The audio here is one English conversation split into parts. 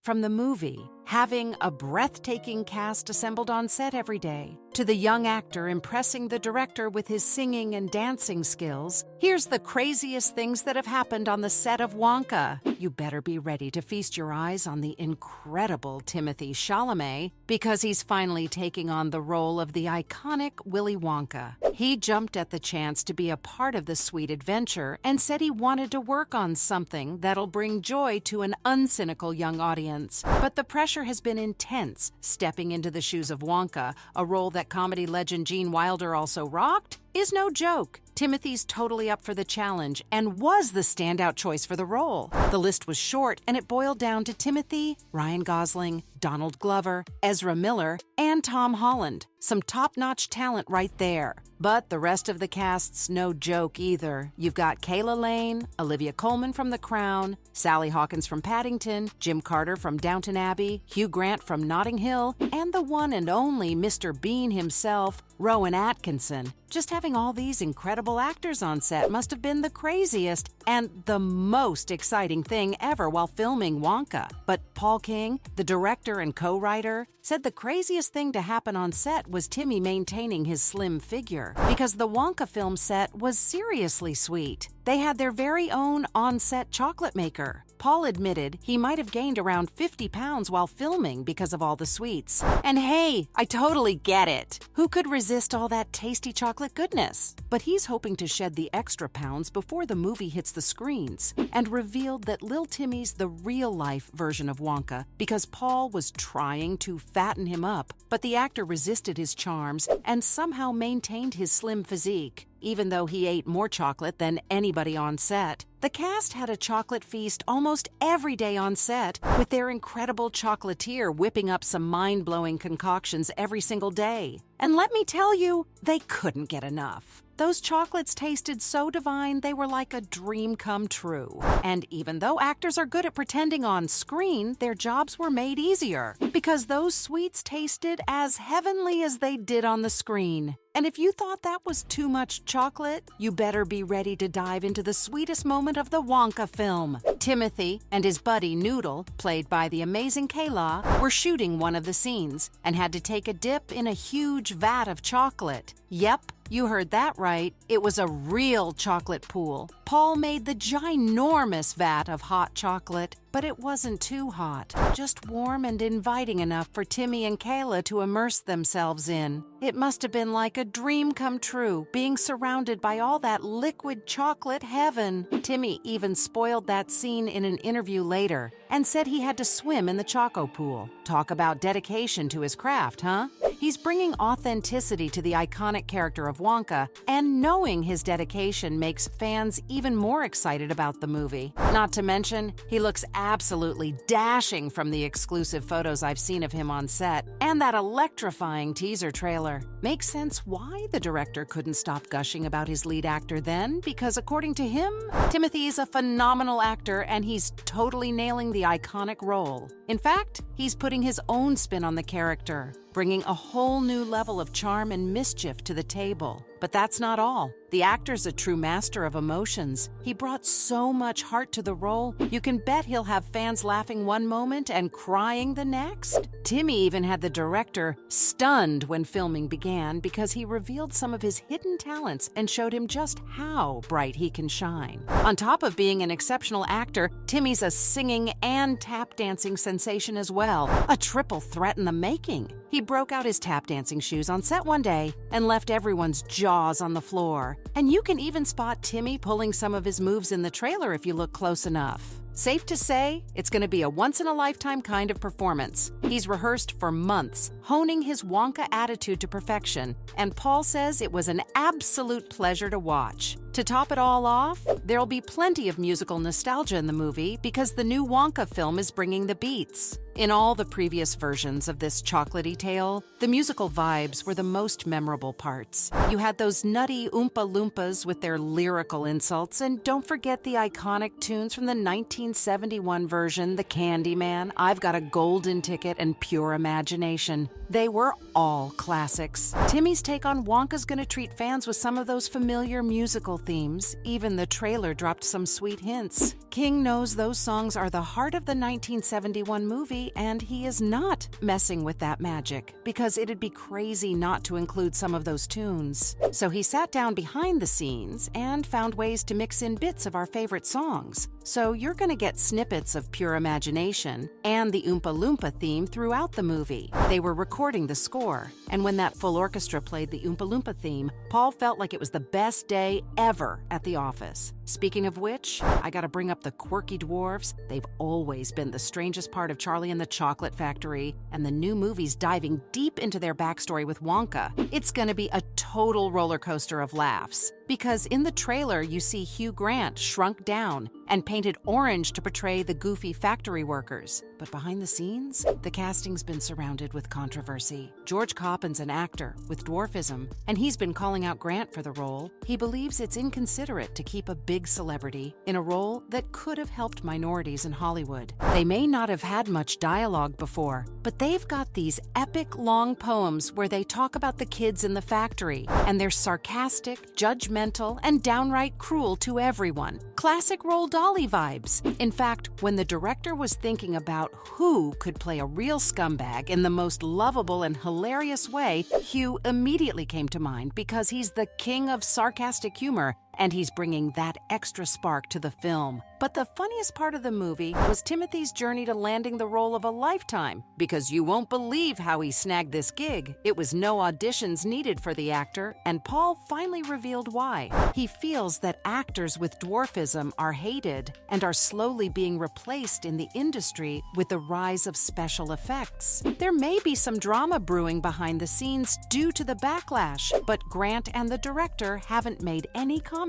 From the movie, having a breathtaking cast assembled on set every day, to the young actor impressing the director with his singing and dancing skills, here's the craziest things that have happened on the set of Wonka. You better be ready to feast your eyes on the incredible Timothée Chalamet, because he's finally taking on the role of the iconic Willy Wonka. He jumped at the chance to be a part of the sweet adventure and said he wanted to work on something that'll bring joy to an uncynical young audience. But the pressure has been intense, stepping into the shoes of Wonka, a role that comedy legend Gene Wilder also rocked, is no joke. Timothy's totally up for the challenge and was the standout choice for the role. The list was short, and it boiled down to Timothy, Ryan Gosling, Donald Glover, Ezra Miller, and Tom Holland. Some top-notch talent right there. But the rest of the cast's no joke either. You've got Kayla Lane, Olivia Colman from The Crown, Sally Hawkins from Paddington, Jim Carter from Downton Abbey, Hugh Grant from Notting Hill, and the one and only Mr. Bean himself, Rowan Atkinson. Just having all these incredible actors on set must have been the craziest and the most exciting thing ever while filming Wonka. But Paul King, the director and co-writer, said the craziest thing to happen on set was Timmy maintaining his slim figure, because the Wonka film set was seriously sweet. They had their very own on-set chocolate maker. Paul admitted he might have gained around 50 pounds while filming because of all the sweets. And hey, I totally get it. Who could resist all that tasty chocolate goodness? But he's hoping to shed the extra pounds before the movie hits the screens, and revealed that Lil Timmy's the real-life version of Wonka because Paul was trying to fatten him up, but the actor resisted his charms and somehow maintained his slim physique, even though he ate more chocolate than anybody on set. The cast had a chocolate feast almost every day on set, with their incredible chocolatier whipping up some mind-blowing concoctions every single day. And let me tell you, they couldn't get enough. Those chocolates tasted so divine they were like a dream come true. And even though actors are good at pretending on screen, their jobs were made easier, because those sweets tasted as heavenly as they did on the screen. And if you thought that was too much chocolate, you better be ready to dive into the sweetest moment of the Wonka film. Timothy and his buddy Noodle, played by the amazing Kayla, were shooting one of the scenes and had to take a dip in a huge vat of chocolate. Yep, you heard that right. It was a real chocolate pool. Paul made the ginormous vat of hot chocolate, but it wasn't too hot, just warm and inviting enough for Timmy and Kayla to immerse themselves in. It must have been like a dream come true, being surrounded by all that liquid chocolate heaven. Timmy even spoiled that scene in an interview later and said he had to swim in the Choco Pool. Talk about dedication to his craft, huh? He's bringing authenticity to the iconic character of Wonka, and knowing his dedication makes fans even more excited about the movie. Not to mention, he looks absolutely dashing from the exclusive photos I've seen of him on set, and that electrifying teaser trailer. Makes sense why the director couldn't stop gushing about his lead actor then, because according to him, Timothy's a phenomenal actor and he's totally nailing the iconic role. In fact, he's putting his own spin on the character, bringing a whole new level of charm and mischief to the table. But that's not all. The actor's a true master of emotions. He brought so much heart to the role, you can bet he'll have fans laughing one moment and crying the next. Timmy even had the director stunned when filming began because he revealed some of his hidden talents and showed him just how bright he can shine. On top of being an exceptional actor, Timmy's a singing and tap dancing sensation as well, a triple threat in the making. He broke out his tap dancing shoes on set one day and left everyone's jaws on the floor. And you can even spot Timmy pulling some of his moves in the trailer if you look close enough. Safe to say, it's going to be a once-in-a-lifetime kind of performance. He's rehearsed for months, honing his Wonka attitude to perfection, and Paul says it was an absolute pleasure to watch. To top it all off, there'll be plenty of musical nostalgia in the movie because the new Wonka film is bringing the beats. In all the previous versions of this chocolatey tale, the musical vibes were the most memorable parts. You had those nutty Oompa Loompas with their lyrical insults, and don't forget the iconic tunes from the 1971 version, The Candyman, I've Got a Golden Ticket, and Pure Imagination. They were all classics. Timmy's take on Wonka's gonna treat fans with some of those familiar musical themes. Even the trailer dropped some sweet hints. King knows those songs are the heart of the 1971 movie, and he is not messing with that magic, because it'd be crazy not to include some of those tunes. So he sat down behind the scenes and found ways to mix in bits of our favorite songs. So you're going to get snippets of Pure Imagination and the Oompa Loompa theme throughout the movie. They were recording the score, and when that full orchestra played the Oompa Loompa theme, Paul felt like it was the best day ever at the office. Speaking of which, I gotta bring up the quirky dwarves. They've always been the strangest part of Charlie and the Chocolate Factory, and the new movie's diving deep into their backstory with Wonka. It's gonna be a total roller coaster of laughs. Because in the trailer, you see Hugh Grant shrunk down and painted orange to portray the goofy factory workers. But behind the scenes, the casting's been surrounded with controversy. George Coppin's an actor with dwarfism, and he's been calling out Grant for the role. He believes it's inconsiderate to keep a big celebrity in a role that could have helped minorities in Hollywood. They may not have had much dialogue before, but they've got these epic long poems where they talk about the kids in the factory, and they're sarcastic, judgmental, and downright cruel to everyone. Classic Roald Dahl vibes. In fact, when the director was thinking about who could play a real scumbag in the most lovable and hilarious way, Hugh immediately came to mind because he's the king of sarcastic humor, and he's bringing that extra spark to the film. But the funniest part of the movie was Timothy's journey to landing the role of a lifetime, because you won't believe how he snagged this gig. It was no auditions needed for the actor, and Paul finally revealed why. He feels that actors with dwarfism are hated and are slowly being replaced in the industry with the rise of special effects. There may be some drama brewing behind the scenes due to the backlash, but Grant and the director haven't made any comments.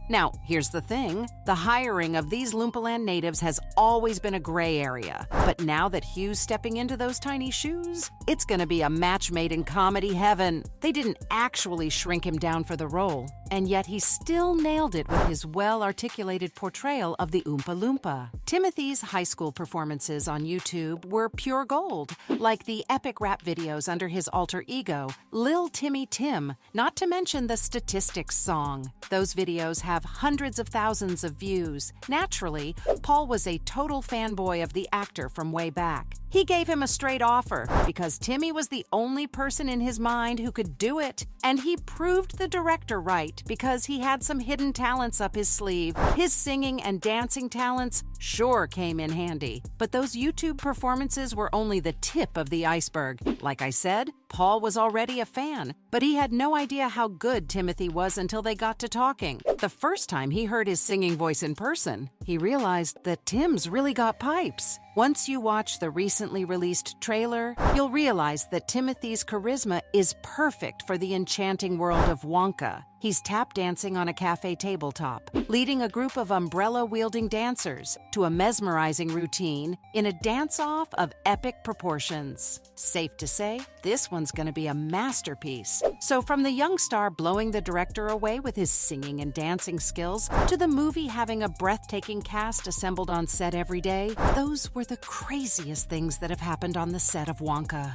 Now, here's the thing. The hiring of these Loompa natives has always been a gray area. But now that Hugh's stepping into those tiny shoes, it's gonna be a match made in comedy heaven. They didn't actually shrink him down for the role, and yet he still nailed it with his well-articulated portrayal of the Oompa Loompa. Timothy's high school performances on YouTube were pure gold, like the epic rap videos under his alter ego, Lil Timmy Tim, not to mention the Statistics song. Those videos have hundreds of thousands of views. Naturally, Paul was a total fanboy of the actor from way back. He gave him a straight offer because Timmy was the only person in his mind who could do it, and he proved the director right because he had some hidden talents up his sleeve. His singing and dancing talents sure came in handy, but those YouTube performances were only the tip of the iceberg. Like I said, Paul was already a fan, but he had no idea how good Timothy was until they got to talking. The first time he heard his singing voice in person, he realized that Tim's really got pipes. Once you watch the recently released trailer, you'll realize that Timothy's charisma is perfect for the enchanting world of Wonka. He's tap dancing on a cafe tabletop, leading a group of umbrella-wielding dancers to a mesmerizing routine in a dance-off of epic proportions. Safe to say, this one's going to be a masterpiece. So from the young star blowing the director away with his singing and dancing skills, to the movie having a breathtaking cast assembled on set every day, those were the craziest things that have happened on the set of Wonka.